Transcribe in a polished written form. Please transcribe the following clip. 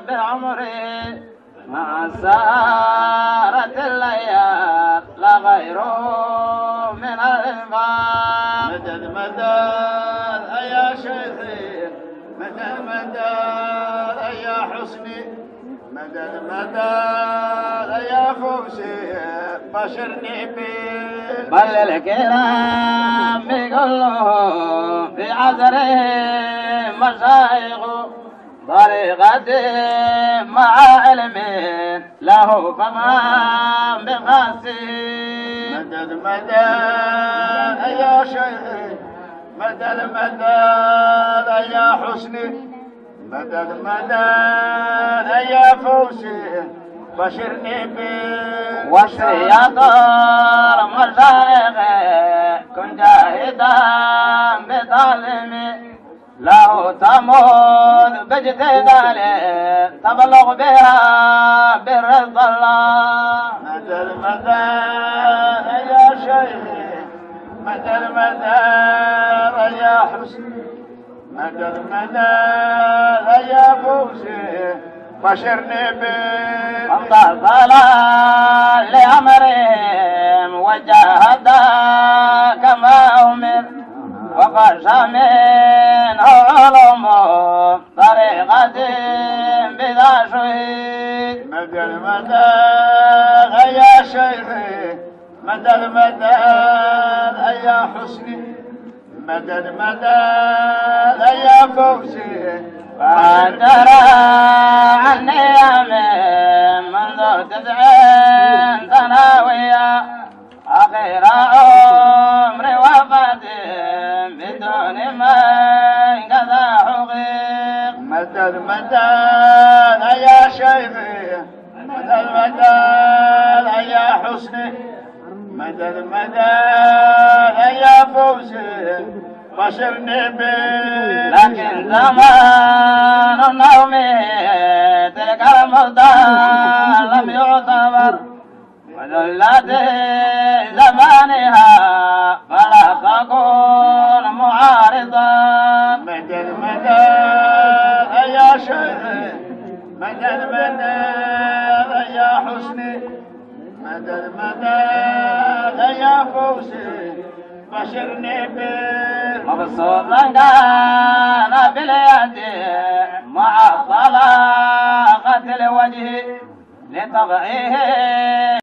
بعمري مع سارة الليال لا غيره من الإنفاق. مدد مدد يا شيخي، مدد مدد يا حسني، مدد مدد يا فوزي، بشرني بل الكرام يقولوا في عذره مشايخ طريقتي مع علم له فما بخاسي. مدد مدد يا شيخي، مدد مدد يا حسني، مدد مدد يا فوزي، بشرني وصية مشايخي كن جاهدا بظالمي له تموت باجتهاد تبلغ بها برضا الله. مدد مدد يا شيخي، مدد مدد يا حسني، مدد مدد يا فوزي، بشرني انتصل لأمرهم وجاهد كما أمر وقش منه علوم طريقة بذا شهيد. مدد مدد يا شيخي، مدد مدد يا حسني، مدد مدد يا فوزي، فترى عني يمين منذ 90 سنوية أخير عمري وفاتي بدون من كذا حقيق. مدد مدد يا شيخي، مدد مدد يا حسني، مدد مدد يا فوزي، بشرني لكن زمان النوم تلك المدة لم يعتبر وذلة زمانها فلا تكون معارضا. مدد مدد يا شيخي، مدد مدد يا حسني، مدد مدد يا فوزي، بشرني مبسوطا كان باليد مع طلاقة الوجه لطبعه